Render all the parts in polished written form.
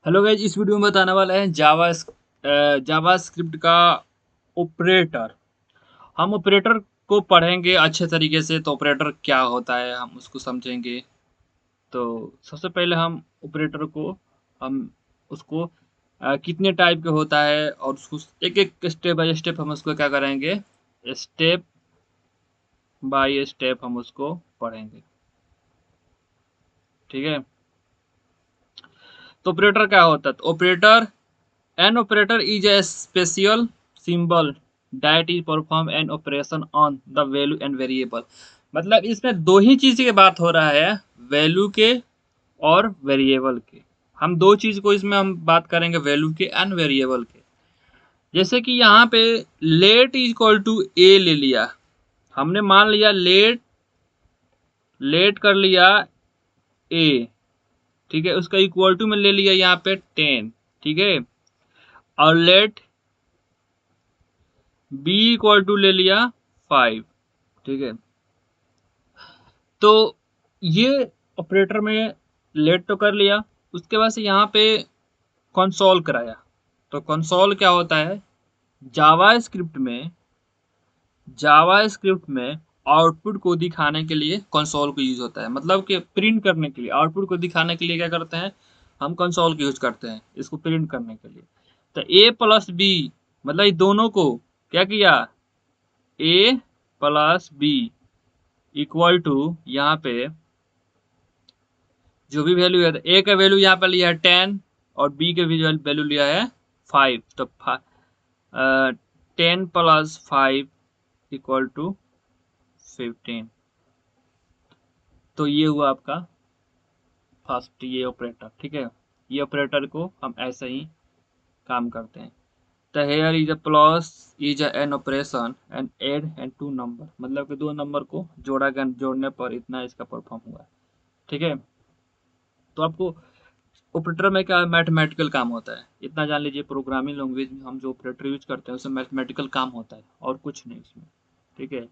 Hello guys, इस video में बताने वाला है जावा स्क्रिप्ट का ऑपरेटर। हम ऑपरेटर को पढ़ेंगे अच्छे तरीके से। तो ऑपरेटर क्या होता है हम उसको समझेंगे। तो सबसे पहले हम ऑपरेटर को हम उसको कितने टाइप के होता है और उसको एक एक स्टेप बाय स्टेप हम उसको क्या करेंगे, स्टेप बाय स्टेप हम उसको पढ़ेंगे। ठीक है। तो ऑपरेटर क्या होता है? तो operator An operator is a special symbol that is perform an operation on the value and variable। मतलब इसमें दो ही चीज की बात हो रहा है, वैल्यू के और वेरिएबल के। हम दो चीज को इसमें हम बात करेंगे, वैल्यू के एंड वेरिएबल के। जैसे कि यहाँ पे लेट इज इक्वल टू ए ले लिया। हमने मान लिया लेट लेट कर लिया ए। ठीक है, उसका इक्वल टू में ले लिया यहाँ पे 10। ठीक है। और लेट बी इक्वल टू ले लिया 5। ठीक है। तो ये ऑपरेटर में लेट तो कर लिया, उसके बाद से यहाँ पे कंसोल कराया। तो कंसोल क्या होता है? जावा स्क्रिप्ट में जावा स्क्रिप्ट में आउटपुट को दिखाने के लिए कंसोल का यूज होता है। मतलब कि प्रिंट करने के लिए, आउटपुट को दिखाने के लिए क्या करते हैं, हम कंसोल का यूज करते हैं इसको प्रिंट करने के लिए। तो ए प्लस बी, मतलब ये दोनों को क्या किया, ए प्लस बी इक्वल टू यहाँ पे जो भी वैल्यू है, ए का वैल्यू यहाँ पे लिया है 10 और बी का भी वैल्यू लिया है 5। तो 10 प्लस 5 इक्वल टू 15। तो ये हुआ आपका फर्स्ट ये ऑपरेटर। ठीक है। ये ऑपरेटर को हम ऐसे ही काम करते हैं। तो here is a plus is an operation and add and two number, मतलब कि दो नंबर को जोड़ने पर इतना इसका परफॉर्म हुआ है। ठीक है। तो आपको ऑपरेटर में क्या मैथमेटिकल काम होता है इतना जान लीजिए। प्रोग्रामिंग लैंग्वेज में हम जो ऑपरेटर यूज करते हैं उसमें मैथमेटिकल काम होता है और कुछ नहीं उसमें। ठीक है।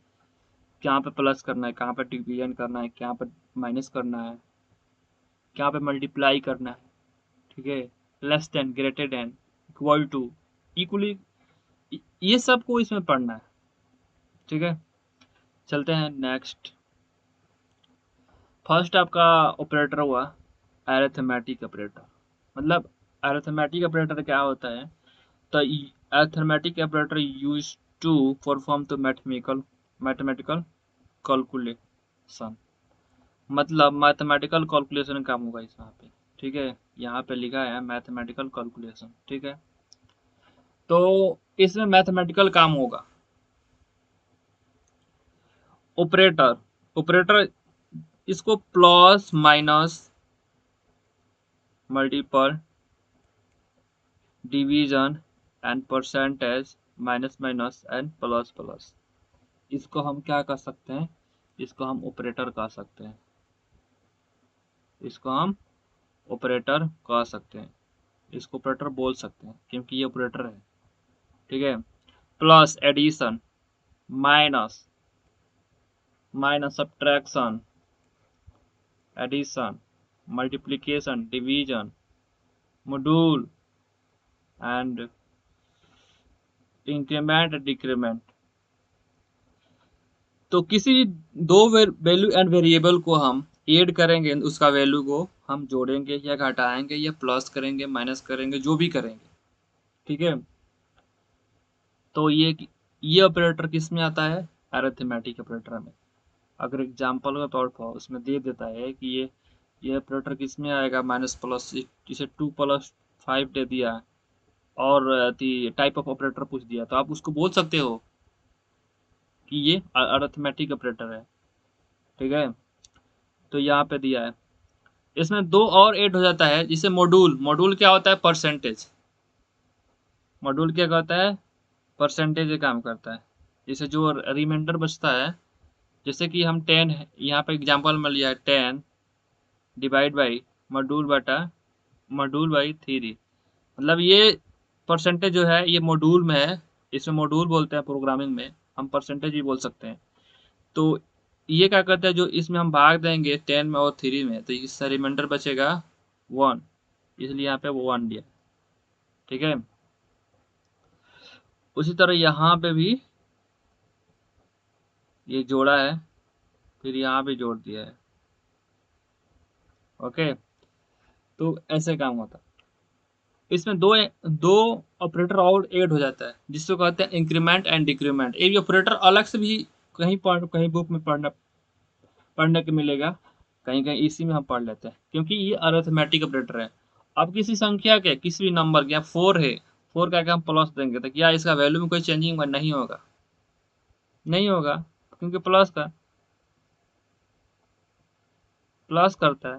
कहाँ पे प्लस करना है, कहाँ पे डिवीजन करना है, कहाँ पे माइनस करना है, कहाँ पे मल्टीप्लाई करना है। ठीक है। Less than, greater than, equal to, equally, ये सब को इसमें पढ़ना है। ठीक है। चलते हैं नेक्स्ट। फर्स्ट आपका ऑपरेटर हुआ अरिथमेटिक ऑपरेटर। मतलब अरिथमेटिक ऑपरेटर क्या होता है? The arithmetic operator used to perform the mathematical calculation। मतलब मैथमेटिकल कैलकुलेशन काम होगा इस यहाँ पे। ठीक है। यहाँ पे लिखा है मैथमेटिकल कैलकुलेशन। ठीक है। तो इसमें मैथमेटिकल काम होगा। ऑपरेटर ऑपरेटर इसको plus minus multiple division and percentage minus minus and plus plus, इसको हम क्या कर सकते हैं, इसको हम ऑपरेटर कह सकते हैं। इसको हम ऑपरेटर कह सकते हैं, इसको ऑपरेटर बोल सकते हैं क्योंकि ये ऑपरेटर है। ठीक है। Plus addition, minus minus subtraction, addition, multiplication, division, module and increment decrement. तो किसी दो वैल्यू एंड वेरिएबल को हम ऐड करेंगे, उसका वैल्यू को हम जोड़ेंगे या घटाएंगे या प्लस करेंगे माइनस करेंगे, जो भी करेंगे। ठीक है। तो ये ऑपरेटर किस में आता है? अरिथमेटिक ऑपरेटर में। अगर एग्जाम्पल के तौर पर उसमें दे देता है कि ये ऑपरेटर किस में आएगा, माइनस प्लस, इसे 2 + 5 दे दिया और टाइप ऑफ ऑपरेटर पूछ दिया, तो आप उसको बोल सकते हो कि ये अरिथमेटिक ऑपरेटर है। ठीक है। तो यहाँ पे दिया है। इसमें दो और ऐड हो जाता है, जिसे मॉड्यूल। मॉड्यूल क्या होता है? परसेंटेज। मॉड्यूल क्या कहता है? परसेंटेज काम करता है। जैसे जो रिमाइंडर बचता है, जैसे कि हम 10 यहाँ पे एग्जांपल में लिया है, 10 डिवाइड बाई मॉड्यूल बटा मॉड्यूल बाई 3। मतलब ये परसेंटेज जो है ये मॉड्यूल में है, इसमें मॉड्यूल बोलते हैं प्रोग्रामिंग में, हम परसेंटेज भी बोल सकते हैं। तो ये क्या करता है, जो इसमें हम भाग देंगे 10 में और 3 में, तो इससे रिमाइंडर बचेगा 1। इसलिए यहाँ पे वो 1 दिया। ठीक है, उसी तरह यहाँ पे भी ये जोड़ा है, फिर यहाँ पे जोड़ दिया है। ओके, तो ऐसे काम होता है। इसमें दो दो ऑपरेटर और ऐड हो जाता है, जिसको कहते हैं इंक्रीमेंट एंड डिक्रीमेंट। ये ऑपरेटर अलग से भी कहीं बुक में पढ़ने को मिलेगा, कहीं कहीं इसी में हम पढ़ लेते हैं, क्योंकि ये अरिथमेटिक ऑपरेटर है। अब किसी संख्या के किसी भी नंबर के, या 4 है, 4 का हम प्लस देंगे तो क्या इसका वैल्यू में कोई चेंजिंग नहीं होगा? नहीं होगा, क्योंकि प्लस करता है।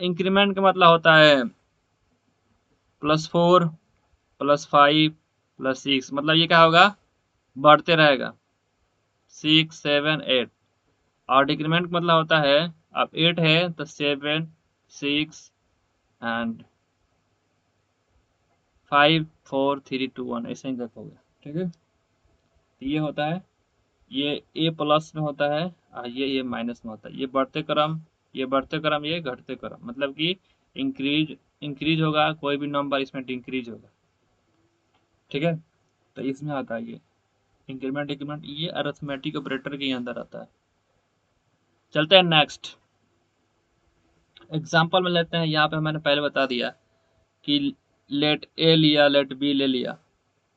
इंक्रीमेंट का मतलब होता है +4 +5 +6, मतलब ये क्या होगा, बढ़ते रहेगा, 6 7 8। और डिक्रीमेंट मतलब होता है, अब 8 है तो 7 6 एंड 5 4 3 2 1, ऐसे ही देखोगे। ठीक है, तो ये होता है, ये ए प्लस में होता है और ये माइनस में होता है। ये बढ़ते क्रम, ये बढ़ते क्रम, ये घटते क्रम, मतलब कि इंक्रीज इंक्रीज होगा कोई भी नंबर, इसमें डिक्रीज होगा। ठीक है, तो इसमें आता है ये इंक्रीमेंट डिक्रीमेंट, ये अरिथमेटिक ऑपरेटर के अंदर आता है। चलते हैं नेक्स्ट एग्जांपल में लेते हैं। यहाँ पे मैंने पहले बता दिया कि लेट ए लिया, लेट बी ले लिया,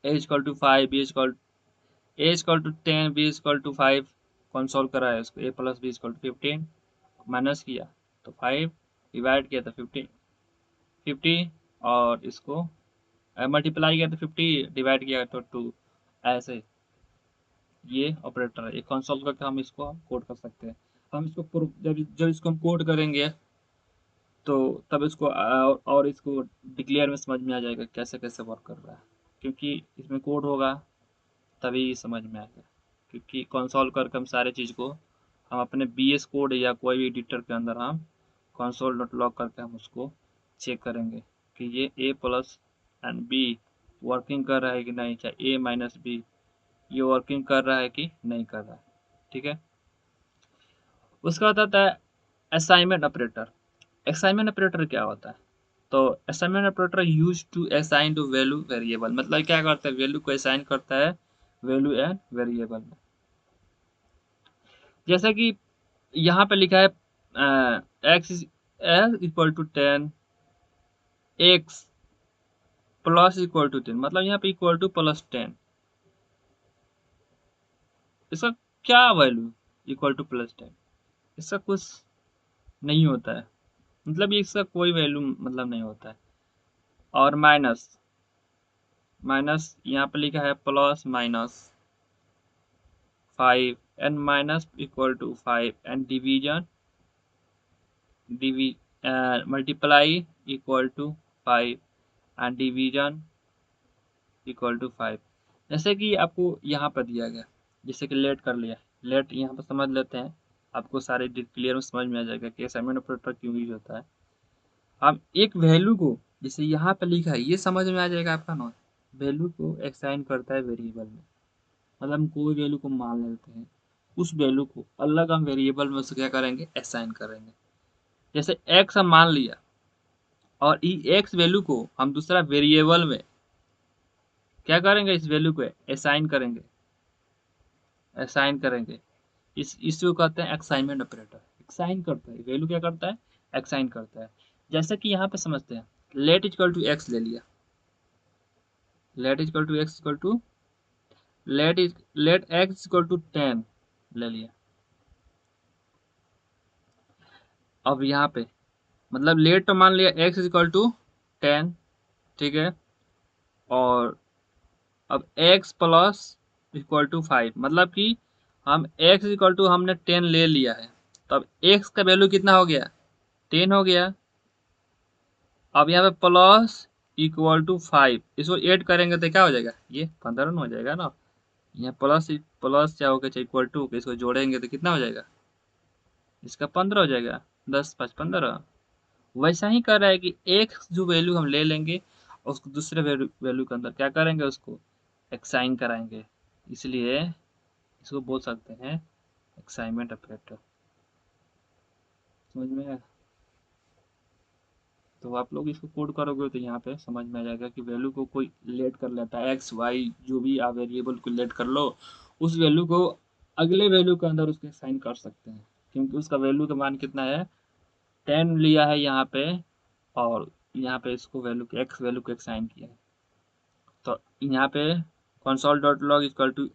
a equal to 5, b equal a equal to 10, b equal to 5। कौन सॉल्व करा है उसको, a plus b equal to 15, minus किया तो 5, डिवाइड किया तो 50, और इसको मल्टीप्लाई किया तो 50, डिवाइड किया तो 2। ऐसे ये ऑपरेटर है, ये कंसोल करके हम इसको कोड कर सकते हैं। हम इसको जब जब इसको हम कोड करेंगे तो तब इसको और इसको डिक्लेयर में समझ में आ जाएगा कैसे कैसे वर्क कर रहा है, क्योंकि इसमें कोड होगा तभी समझ में आएगा। क्योंकि कंसोल करके हम सारे चीज़ को हम अपने BS कोड या कोई भी एडिटर के अंदर हम कंसोल डॉट लॉग करके हम उसको चेक करेंगे कि ये ए प्लस एंड बी वर्किंग कर रहा है कि नहीं, चाहे ए माइनस बी ये वर्किंग कर रहा है कि नहीं कर रहा है। ठीक है, उसका बाद आता है असाइनमेंट ऑपरेटर। असाइनमेंट ऑपरेटर क्या होता है? तो assignment operator use to assign to value variable, मतलब क्या करता है, वैल्यू को असाइन करता है वैल्यू एंड वेरिएबल में। जैसा कि यहाँ पे लिखा है X equal to 10, X plus equal to 10, मतलब यहाँ पे इक्वल टू +10। इसका क्या वैल्यू, इक्वल टू +10, इसका कुछ नहीं होता है, मतलब इसका कोई वैल्यू मतलब नहीं होता है। और माइनस, माइनस यहाँ पे लिखा है +-5 and minus equal to 5 and division div multiply equal to 5 and division equal to 5। जैसे कि आपको यहाँ पर दिया गया, जैसे कि लेट कर लिया, लेट यहाँ पर समझ लेते हैं, आपको सारे क्लियर में समझ में आ जाएगा कि असाइनमेंट ऑपरेटर क्यों यूज होता है। हम एक वैल्यू को, जैसे यहाँ पर लिखा है, ये समझ में आ जाएगा आपका नॉन, वैल्यू को एक्साइन करता है वेरिएबल में। मतलब हम कोई वैल्यू को मान लेते हैं, उस वैल्यू को अलग हम वेरिएबल में उसे क्या करेंगे, असाइन करेंगे। जैसे एक्स हम मान लिया, और एक्स वैल्यू को हम दूसरा वेरिएबल में क्या करेंगे, इस वैल्यू को असाइन करेंगे, असाइन करेंगे। इसको कहते हैं असाइनमेंट ऑपरेटर। एक्साइन करता है वैल्यू, क्या करता है, एक्साइन करता है। जैसे कि यहाँ पे समझते हैं, लेट इक्वल टू एक्स ले लिया, let equal to X equal to let X equal to 10 ले लिया। अब यहाँ पे मतलब लेट तो मान लिया एक्स इक्वल टू 10, ठीक है, और अब एक्स प्लस इक्वल टू 5, मतलब कि हम एक्स इक्वल टू हमने 10 ले लिया है, तो अब एक्स का वैल्यू कितना हो गया, 10 हो गया। अब यहाँ पे प्लस इक्वल टू 5, इसको ऐड करेंगे तो क्या हो जाएगा, ये 15 हो जाएगा ना। यहाँ प्लस प्लस क्या हो गया, इक्वल टू, इसको जोड़ेंगे तो कितना हो जाएगा, इसका 15 हो जाएगा, 10 5 15। वैसा ही कर रहा है कि एक जो वैल्यू हम ले लेंगे, उसको दूसरे वैल्यू के अंदर क्या करेंगे, उसको एक्साइन कराएंगे, इसलिए इसको बोल सकते हैं एक्साइनमेंट ऑपरेटर। समझ में आया? तो आप लोग इसको कोड करोगे तो यहाँ पे समझ में आ जाएगा कि वैल्यू को कोई लेट कर लेता है, एक्स वाई जो भी आप वेरिएबल को लेट कर लो, उस वैल्यू को अगले वैल्यू के अंदर उसके साइन कर सकते हैं, क्योंकि उसका वैल्यू का मान कितना है, 10 लिया है यहाँ पे, और यहाँ पे इसको वैल्यू के एक्स वैल्यू को एक साइन किया है। तो यहाँ पे console dot log equal to,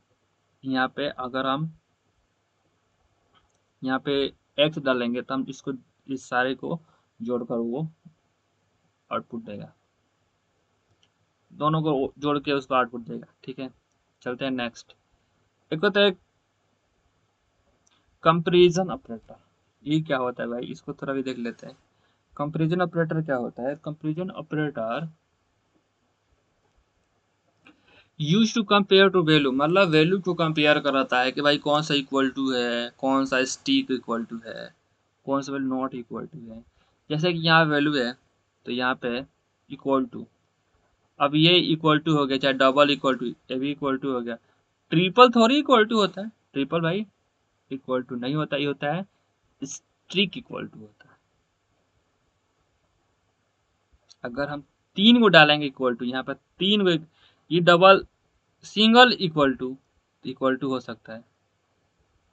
यहाँ पे अगर हम यहाँ पे एक्स डालेंगे तो हम इसको, इस सारे को जोड़कर वो आउटपुट देगा, दोनों को जोड़ के उसको आउटपुट देगा। ठीक है, चलते हैं नेक्स्ट। एक होता है कंपैरिजन ऑपरेटर। ये क्या होता है भाई, इसको थोड़ा भी देख लेते हैं। कंपैरिजन ऑपरेटर क्या होता है? Comparison operator use to compare two value, मतलब वैल्यू को कंपेयर कराता है कि भाई कौन सा इक्वल टू है, कौन सा स्टिक इक्वल टू है, कौन सा वैल्यू नॉट इक्वल टू है। जैसे कि यहाँ वैल्यू है तो यहाँ पे इक्वल टू, अब ये इक्वल टू हो गया, चाहे डबल इक्वल टू, ये भी इक्वल टू हो गया। ट्रिपल थोड़ी इक्वल टू होता है, ट्रिपल भाई इक्वल टू नहीं होता, ये होता है स्ट्रिक इक्वल टू होता है। अगर हम तीन को डालेंगे इक्वल टू, यहाँ पर तीन को, ये डबल, सिंगल इक्वल टू हो सकता है,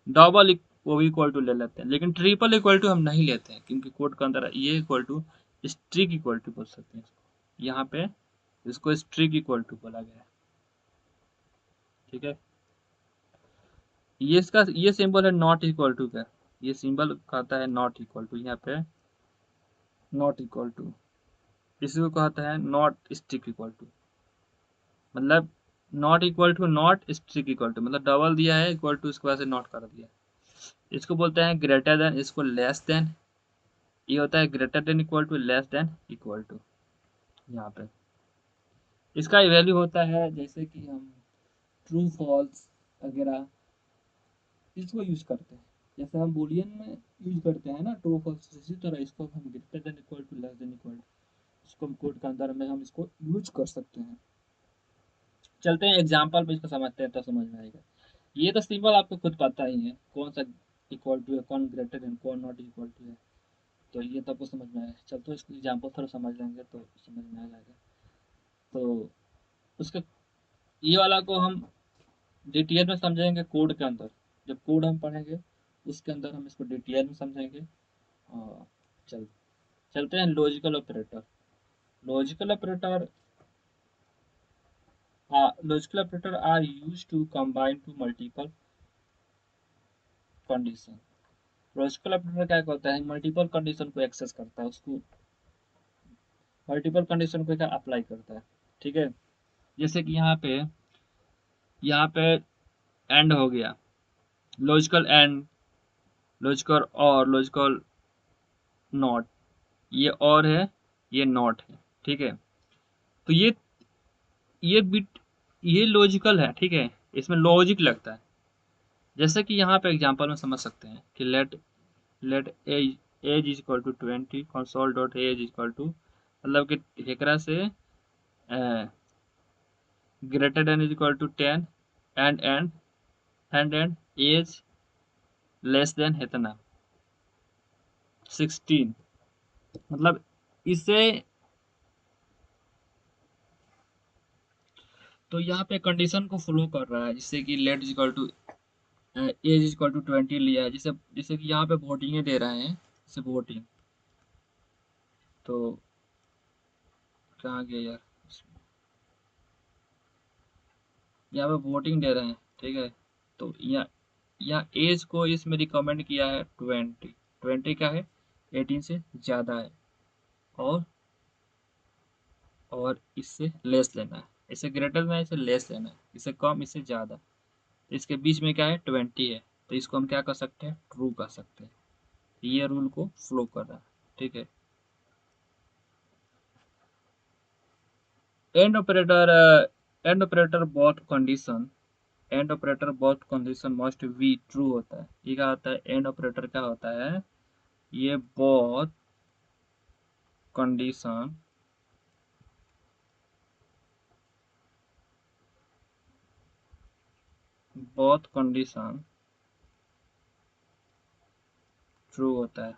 डबल वो भी इक्वल टू ले लेते हैं, लेकिन ट्रिपल इक्वल टू हम नहीं लेते हैं, क्योंकि कोड के अंदर ये equal to strict equal to बोल सकते हैं इसको। यहाँ पे इसको स्ट्रिक इक्वल टू बोला गया है। ठीक है, ये इसका ये सिंबल है नॉट इक्वल टू का, ये सिंबल कहता है नॉट इक्वल टू, यहाँ पे नॉट इक्वल टू, इसी को कहता है नॉट स्ट्रिक इक्वल टू, मतलब not equal to not strict equal to, मतलब डबल दिया है इक्वल टू, इसके बाद से नॉट कर दिया। इसको बोलते हैं ग्रेटर देन, इसको लेस देन, ये होता है greater than equal to, less than equal to. यहाँ पे इसका वैल्यू होता है, जैसे कि हम ट्रू फॉल्स वगैरह इसको यूज करते हैं, जैसे हम बुलियन में यूज करते हैं ना ट्रू फॉल्स, इसी तरह इसको हम greater than equal to, less than equal to, इसको हम कोड के अंदर में हम इसको यूज कर सकते हैं। चलते हैं एग्जाम्पल पे इसको समझते हैं तो समझ में आएगा। ये तो सिंबल आपको खुद पता ही है, कौन सा इक्वल टू है, कौन ग्रेटर देन, कौन नॉट इक्वल टू है, तो ये तो आपको समझ में आएगा। चलते हैं इसको एग्जाम्पल थोड़ा समझ लेंगे तो समझ में आ जाएगा। तो उसके ये वाला को हम डिटेल में समझेंगे कोड के अंदर, जब कोड हम पढ़ेंगे उसके अंदर हम इसको डिटेल में समझेंगे। और चल चलते हैं logical operator. Logical operator logical operator are use to combine two multiple condition. Logical operator क्या होता है, मल्टीपल कंडीशन को एक्सेस करता है, उसको मल्टीपल कंडीशन को क्या अप्लाई करता है। ठीक है, जैसे कि यहाँ पे एंड हो गया, लॉजिकल एंड, लॉजिकल और लॉजिकल नॉट, ये और है, ये नॉट है। ठीक है, तो ये बिट, ये लॉजिकल है। ठीक है, इसमें लॉजिक लगता है। जैसे कि यहाँ पे एग्जांपल में समझ सकते हैं कि let let age age is equal to 20, console dot age equal to, मतलब कि एकरा से greater than is equal to 10, and and age less than इतना 16, मतलब इसे, तो यहाँ पे कंडीशन को फ्लो कर रहा है, जिससे कि let is equal to age is equal to 20 लिया है, जिसे जैसे कि यहाँ पे वोटिंग दे रहे हैं, जैसे वोटिंग, तो कहाँ गया यार, यहाँ पे वोटिंग दे रहे हैं। ठीक है, तो यहाँ एज को इसमें रिकमेंड किया है 20, 20 का है, 18 से ज़्यादा है, और इससे लेस लेना है, इससे ग्रेटर लेना है, इससे लेस लेना है, इससे कम, इससे ज़्यादा, इसके बीच में क्या है 20 है, तो इसको हम क्या कर सकते हैं, ट्रू कर सकते हैं। ये रूल को फ्लो कर रहा है। ठीक है, and operator, and operator both condition, and operator both condition must be true होता है। ये क्या होता है, एंड ऑपरेटर क्या होता है, ये both condition both condition true होता है,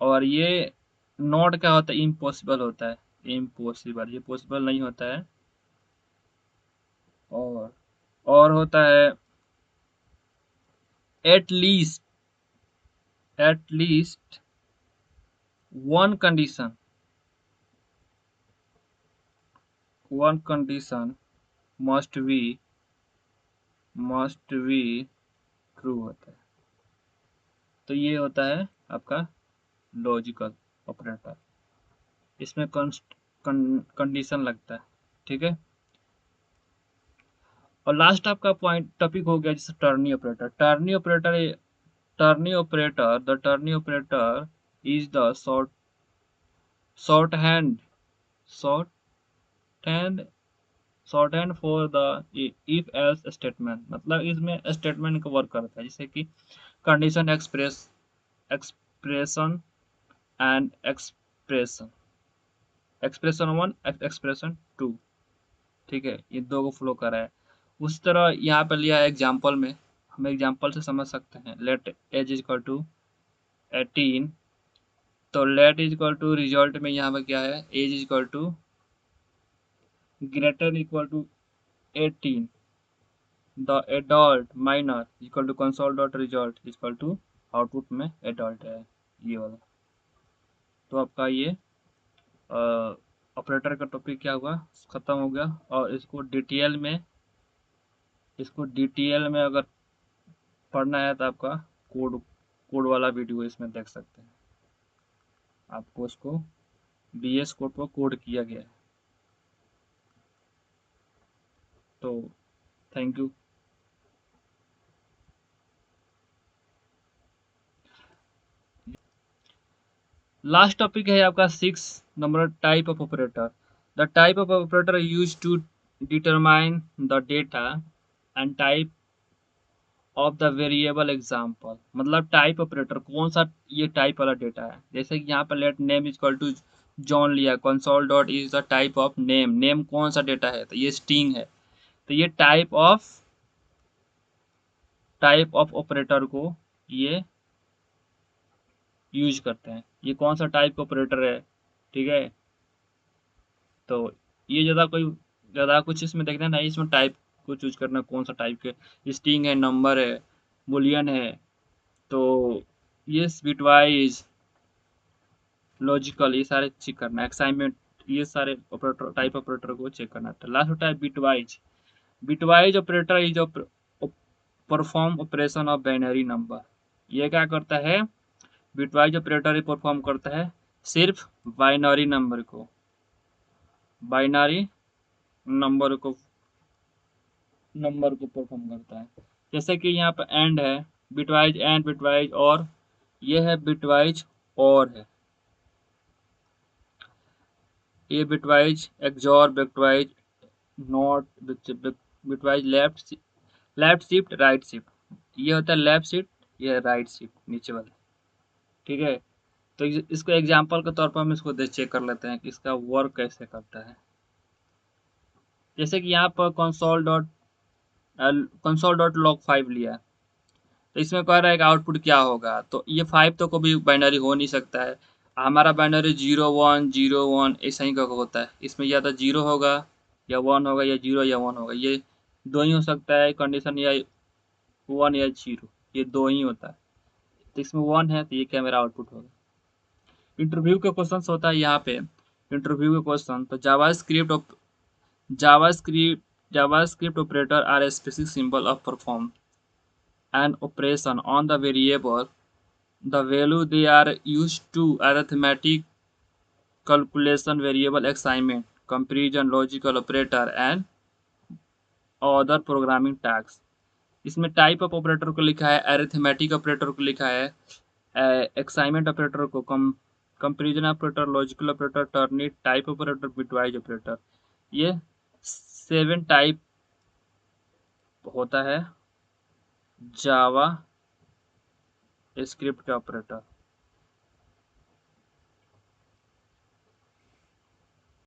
और ये नॉट क्या होता है, इम्पॉसिबल होता है, इम्पॉसिबल, ये पॉसिबल नहीं होता है। और होता है at least, at least one condition, one condition must be, must be true होता है। तो ये होता है आपका लॉजिकल ऑपरेटर, इसमें कंडीशन लगता है। ठीक है, और लास्ट आपका पॉइंट टॉपिक हो गया जैसे ternary operator. Ternary operator, ternary operator, the ternary operator is the short hand, short hand, short hand for the if else statement. मतलब इसमें स्टेटमेंट का वर्क करता है, जैसे कि condition, expression and expression, expression one, expression two. ठीक है, ये दो को फ्लो कर रहा है। उस तरह यहाँ पे लिया है एग्जाम्पल में, हम एग्जाम्पल से समझ सकते हैं। Let age is equal to 18, तो let is equal to result में यहाँ पे क्या है, age is equal to greater equal to 18, the adult minor equal to console dot result equal to output में एडल्ट है, ये वाला। तो आपका ये ऑपरेटर का टॉपिक क्या हुआ, खत्म हो गया। और इसको डिटेल में अगर पढ़ना है तो आपका कोड, कोड वाला वीडियो इसमें देख सकते हैं। आपको उसको बीएस कोड पर कोड किया गया है। तो थैंक यू। लास्ट टॉपिक है आपका 6 number, type of operator. The type of operator use to determine the data and type of the variable example. मतलब टाइप ऑपरेटर कौन सा, ये टाइप वाला डेटा है। जैसे कि यहाँ पर let name is equal to John लिया, console dot is the type of name, name कौन सा डेटा है, तो ये स्ट्रिंग है। तो ये टाइप ऑफ ऑपरेटर को ये यूज करते हैं। ये कौन सा टाइप ऑपरेटर है, ठीक है। तो ये ज़्यादा कुछ इसमें देखना नहीं, इसमें टाइप को चूज करना कौन सा टाइप के, स्ट्रिंग है, नंबर है, बुलियन है। तो ये बिटवाइज, लॉजिकल, ये सारे चेक करना है, असाइनमेंट, ये सारे ऑपरेटर, टाइप ऑपरेटर को चेक करना है। लास्ट होता है bitwise. Bitwise operator is perform operation of binary number. ये क्या करता है, बिटवाइज ऑपरेटर परफॉर्म करता है सिर्फ बाइनरी नंबर को, बाइनरी नंबर को परफॉर्म करता है। जैसे कि यहाँ पर एंड है, बिटवाइज एंड, बिटवाइज और, ये है बिटवाइज और है, ये bitwise XOR, bitwise not, bitwise left shift, right shift. ये होता है लेफ्ट शिफ्ट, ये है राइट शिफ्ट नीचे वाला। ठीक है, तो इसको एग्जाम्पल के तौर पर हम इसको चेक कर लेते हैं कि इसका वर्क कैसे करता है। जैसे कि यहाँ पर कंसोल डॉट लॉग 5 लिया है, तो इसमें कह रहा है कि आउटपुट क्या होगा। तो ये 5 तो कभी बाइनरी हो नहीं सकता है, हमारा बाइनरी 0 1 0 1 ऐसा ही का होता है। इसमें या तो 0 होगा या 1 होगा, या 0 या 1 होगा, ये दो ही हो सकता है कंडीशन, या 1 या 0, ये दो ही होता है। तो इसमें 1 है तो ये क्या मेरा आउटपुट होगा। इंटरव्यू के क्वेश्चन होता है यहाँ पे, इंटरव्यू के क्वेश्चन। तो JavaScript JavaScript operator are a specific symbol of perform an operation on the variable. The value they are used to arithmetic calculation, variable assignment, comparison, logical operator and other programming tasks. इसमें type of operator को लिखा है, arithmetic operator को लिखा है, assignment operator को, comparison operator, logical operator, ternary, type operator, bitwise operator. ये 7 type होता है जावा स्क्रिप्ट का ऑपरेटर।